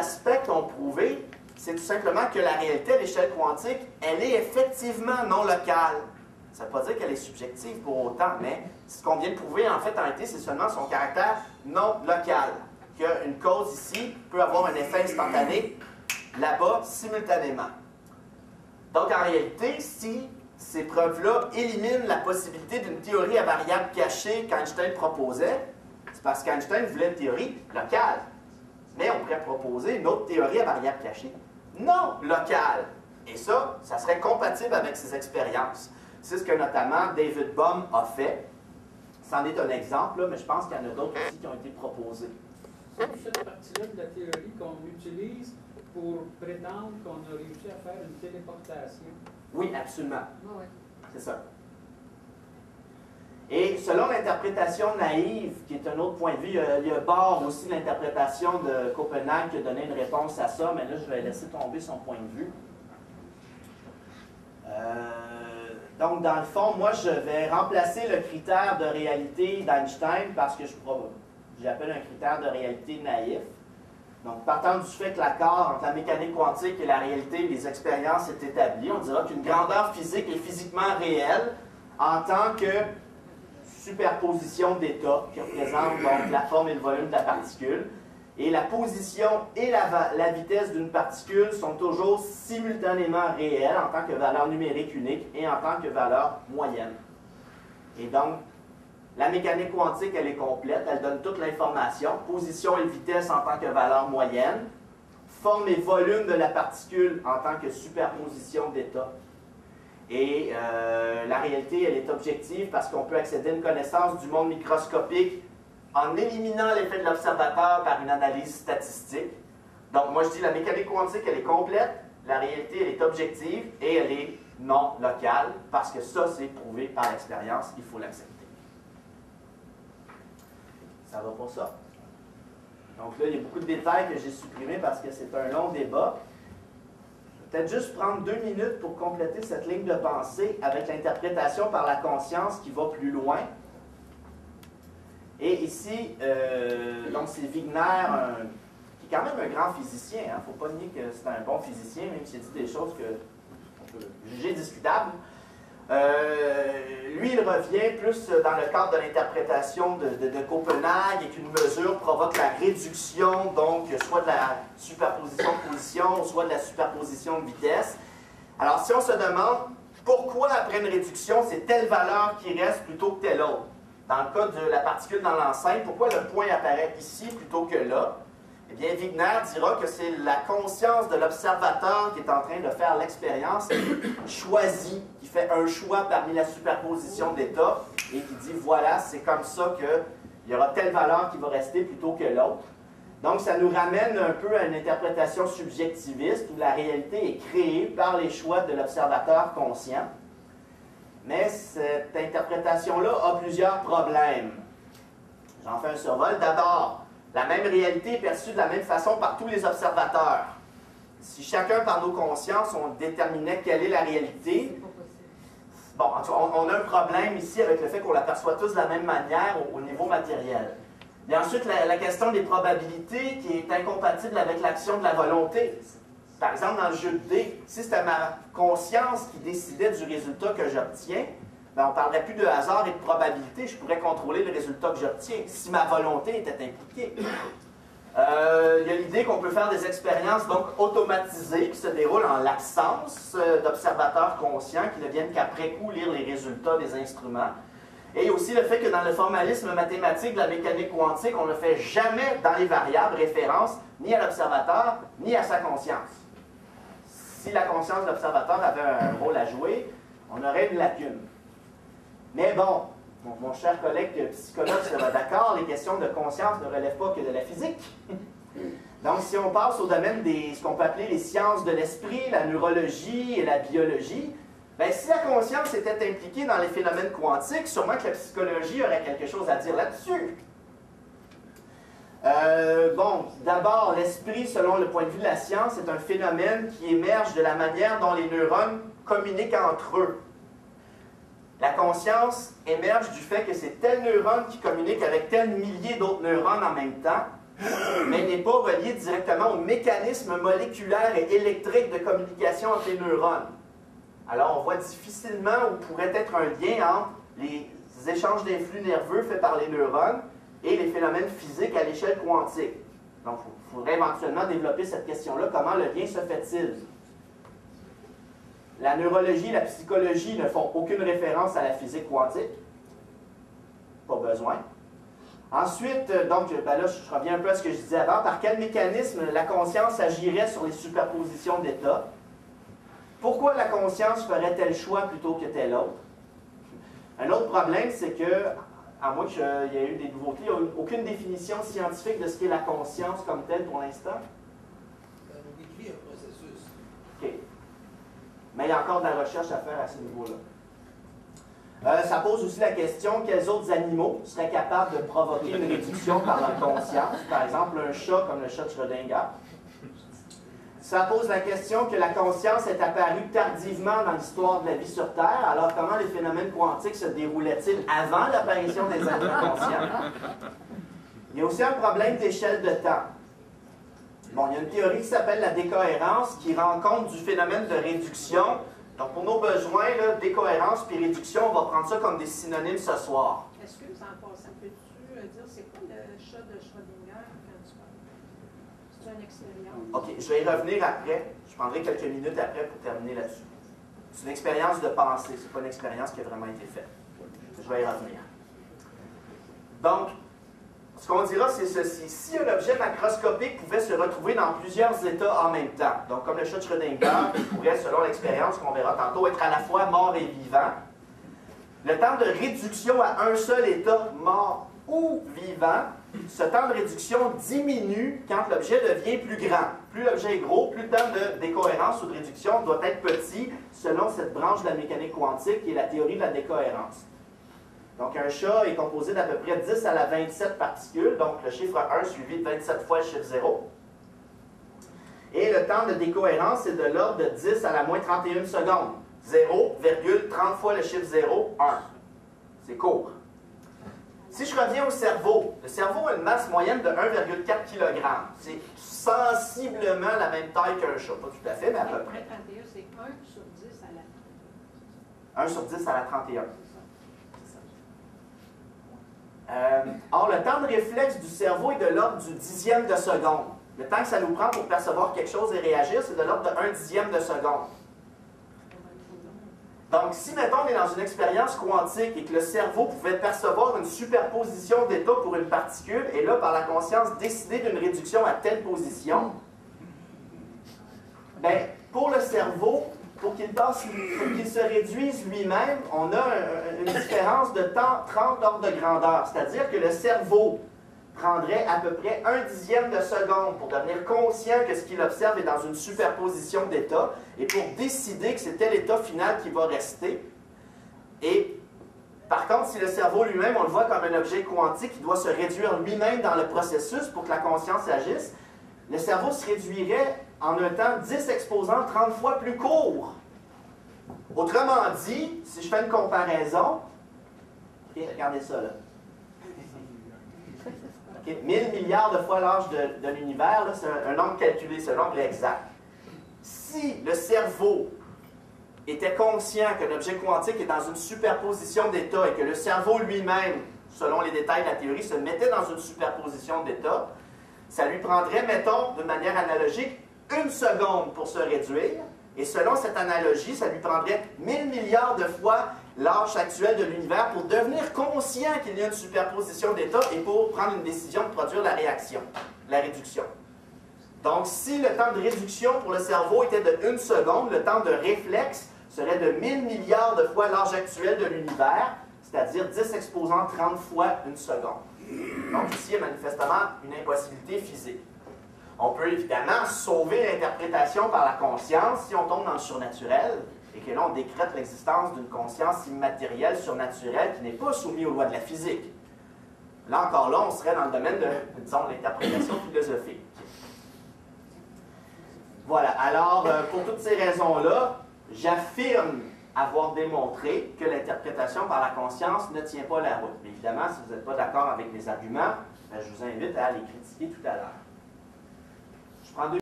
aspects qui ont prouvé, c'est tout simplement que la réalité à l'échelle quantique, elle est effectivement non locale. Ça ne veut pas dire qu'elle est subjective pour autant, mais ce qu'on vient de prouver, en fait, en réalité, c'est seulement son caractère non local. Qu'une cause ici peut avoir un effet instantané là-bas simultanément. Donc, en réalité, si ces preuves-là éliminent la possibilité d'une théorie à variable cachée qu'Einstein proposait, c'est parce qu'Einstein voulait une théorie locale. Mais on pourrait proposer une autre théorie à variable cachée non locale. Et ça serait compatible avec ses expériences. C'est ce que notamment David Bohm a fait. C'en est un exemple, là, mais je pense qu'il y en a d'autres aussi qui ont été proposés. C'est cette partie-là de la théorie qu'on utilise pour prétendre qu'on a réussi à faire une téléportation. Oui, absolument. Ah ouais. C'est ça. Et selon l'interprétation naïve, qui est un autre point de vue, il y a Bohr aussi, l'interprétation de Copenhague, qui a donné une réponse à ça, mais là, je vais laisser tomber son point de vue. Donc, dans le fond, moi, je vais remplacer le critère de réalité d'Einstein parce que j'appelle un critère de réalité naïf. Donc, partant du fait que l'accord entre la mécanique quantique et la réalité des expériences est établi, on dira qu'une grandeur physique est physiquement réelle en tant que superposition d'états qui représente donc la forme et le volume de la particule. Et la position et la vitesse d'une particule sont toujours simultanément réelles en tant que valeur numérique unique et en tant que valeur moyenne. Et donc, la mécanique quantique, elle est complète, elle donne toute l'information, position et vitesse en tant que valeur moyenne, forme et volume de la particule en tant que superposition d'états. Et la réalité, elle est objective parce qu'on peut accéder à une connaissance du monde microscopique en éliminant l'effet de l'observateur par une analyse statistique. Donc, moi, je dis la mécanique quantique, elle est complète, la réalité, elle est objective et elle est non locale parce que ça, c'est prouvé par l'expérience, il faut l'accepter. Ça va pour ça. Donc là, il y a beaucoup de détails que j'ai supprimés parce que c'est un long débat. Peut-être juste prendre 2 minutes pour compléter cette ligne de pensée avec l'interprétation par la conscience qui va plus loin. Et ici, donc c'est Wigner, qui est quand même un grand physicien. Il ne faut pas nier que c'est un bon physicien, même s'il dit des choses qu'on peut juger discutables. Lui, il revient plus dans le cadre de l'interprétation de Copenhague et qu'une mesure provoque la réduction, donc soit de la superposition de position, soit de la superposition de vitesse. Alors, si on se demande pourquoi après une réduction, c'est telle valeur qui reste plutôt que telle autre, dans le cas de la particule dans l'enceinte, pourquoi le point apparaît ici plutôt que là? Eh bien, Wigner dira que c'est la conscience de l'observateur qui est en train de faire l'expérience, qui choisit, qui fait un choix parmi la superposition d'états et qui dit, voilà, c'est comme ça qu'il y aura telle valeur qui va rester plutôt que l'autre. Donc, ça nous ramène un peu à une interprétation subjectiviste où la réalité est créée par les choix de l'observateur conscient. Mais cette interprétation-là a plusieurs problèmes. J'en fais un survol. D'abord, la même réalité est perçue de la même façon par tous les observateurs. Si chacun, par nos consciences, on déterminait quelle est la réalité, bon, on a un problème ici avec le fait qu'on l'aperçoit tous de la même manière au niveau matériel. Il y a ensuite la question des probabilités qui est incompatible avec l'action de la volonté. Par exemple, dans le jeu de dés, si c'était ma conscience qui décidait du résultat que j'obtiens, ben on ne parlerait plus de hasard et de probabilité, je pourrais contrôler le résultat que j'obtiens, si ma volonté était impliquée. Il y a l'idée qu'on peut faire des expériences donc automatisées qui se déroulent en l'absence d'observateurs conscients qui ne viennent qu'après coup lire les résultats des instruments. Et aussi le fait que dans le formalisme mathématique de la mécanique quantique, on ne fait jamais dans les variables référence ni à l'observateur ni à sa conscience. Si la conscience de l'observateur avait un rôle à jouer, on aurait une lacune. Mais bon, mon cher collègue psychologue sera d'accord, les questions de conscience ne relèvent pas que de la physique. Donc, si on passe au domaine ce qu'on peut appeler les sciences de l'esprit, la neurologie et la biologie, bien, si la conscience était impliquée dans les phénomènes quantiques, sûrement que la psychologie aurait quelque chose à dire là-dessus. Bon, d'abord, l'esprit, selon le point de vue de la science, est un phénomène qui émerge de la manière dont les neurones communiquent entre eux. La conscience émerge du fait que c'est tel neurone qui communique avec tel millier d'autres neurones en même temps, mais n'est pas relié directement au mécanisme moléculaire et électrique de communication entre les neurones. Alors, on voit difficilement où pourrait être un lien entre les échanges d'influx nerveux faits par les neurones et les phénomènes physiques à l'échelle quantique. Donc, il faudrait éventuellement développer cette question-là. Comment le lien se fait-il? La neurologie et la psychologie ne font aucune référence à la physique quantique. Pas besoin. Ensuite, donc, ben là, je reviens un peu à ce que je disais avant. Par quel mécanisme la conscience agirait sur les superpositions d'états? Pourquoi la conscience ferait tel choix plutôt que tel autre? Un autre problème, c'est que, à moins qu'il y ait eu des nouveautés, il n'y a aucune définition scientifique de ce qu'est la conscience comme telle pour l'instant. On décrit un processus. OK. Mais il y a encore de la recherche à faire à ce niveau-là. Ça pose aussi la question, quels autres animaux seraient capables de provoquer une réduction par leur conscience? Par exemple, un chat comme le chat de Schrödinger. Ça pose la question que la conscience est apparue tardivement dans l'histoire de la vie sur Terre. Alors, comment les phénomènes quantiques se déroulaient-ils avant l'apparition des êtres conscients? Il y a aussi un problème d'échelle de temps. Bon, il y a une théorie qui s'appelle la décohérence qui rend compte du phénomène de réduction. Donc, pour nos besoins, là, décohérence puis réduction, on va prendre ça comme des synonymes ce soir. Est-ce que, en passant, peux-tu dire, c'est quoi le chat de Schrödinger quand tu parles? C'est une expérience? OK, je vais y revenir après. Je prendrai quelques minutes après pour terminer là-dessus. C'est une expérience de pensée, c'est pas une expérience qui a vraiment été faite. Je vais y revenir. Donc, ce qu'on dira, c'est ceci. Si un objet macroscopique pouvait se retrouver dans plusieurs états en même temps, donc comme le chat de Schrödinger, il pourrait, selon l'expérience qu'on verra tantôt, être à la fois mort et vivant, le temps de réduction à un seul état, mort ou vivant, ce temps de réduction diminue quand l'objet devient plus grand. Plus l'objet est gros, plus le temps de décohérence ou de réduction doit être petit, selon cette branche de la mécanique quantique qui est la théorie de la décohérence. Donc, un chat est composé d'à peu près 10 à la 27 particules, donc le chiffre 1 suivi de 27 fois le chiffre 0. Et le temps de décohérence est de l'ordre de 10 à la moins 31 secondes. 0,30 fois le chiffre 0, 1. C'est court. Si je reviens au cerveau, le cerveau a une masse moyenne de 1,4 kg. C'est sensiblement la même taille qu'un chat. Pas tout à fait, mais à peu près. 31, c'est 1 sur 10 à la 1 sur 10 à la 31. Or, le temps de réflexe du cerveau est de l'ordre du dixième de seconde. Le temps que ça nous prend pour percevoir quelque chose et réagir, c'est de l'ordre de 1 dixième de seconde. Donc, si, mettons, on est dans une expérience quantique et que le cerveau pouvait percevoir une superposition d'états pour une particule, et là, par la conscience, décider d'une réduction à telle position, bien, pour le cerveau, pour qu'il se réduise lui-même, on a une différence de temps 30 ordres de grandeur. C'est-à-dire que le cerveau prendrait à peu près 1 dixième de seconde pour devenir conscient que ce qu'il observe est dans une superposition d'états et pour décider que c'est tel état final qui va rester. Et par contre, si le cerveau lui-même, on le voit comme un objet quantique qui doit se réduire lui-même dans le processus pour que la conscience agisse, le cerveau se réduirait en un temps 10 exposants 30 fois plus court. Autrement dit, si je fais une comparaison, okay, regardez ça là. Okay, 1000 milliards de fois l'âge de l'univers, c'est un nombre calculé, c'est un nombre exact. Si le cerveau était conscient que l'objet quantique est dans une superposition d'états et que le cerveau lui-même, selon les détails de la théorie, se mettait dans une superposition d'états, ça lui prendrait, mettons, de manière analogique, 1 seconde pour se réduire, et selon cette analogie, ça lui prendrait 1000 milliards de fois l'âge actuel de l'univers pour devenir conscient qu'il y a une superposition d'états et pour prendre une décision de produire la réaction, la réduction. Donc, si le temps de réduction pour le cerveau était de 1 seconde, le temps de réflexe serait de 1000 milliards de fois l'âge actuel de l'univers, c'est-à-dire 10 exposant 30 fois 1 seconde. Donc, ici, il y a manifestement une impossibilité physique. On peut évidemment sauver l'interprétation par la conscience si on tombe dans le surnaturel et que là, on décrète l'existence d'une conscience immatérielle, surnaturelle, qui n'est pas soumise aux lois de la physique. Là encore, là, on serait dans le domaine de, disons, l'interprétation philosophique. Voilà. Alors, pour toutes ces raisons-là, j'affirme avoir démontré que l'interprétation par la conscience ne tient pas la route. Mais évidemment, si vous n'êtes pas d'accord avec mes arguments, ben, je vous invite à les critiquer tout à l'heure. Je prends deux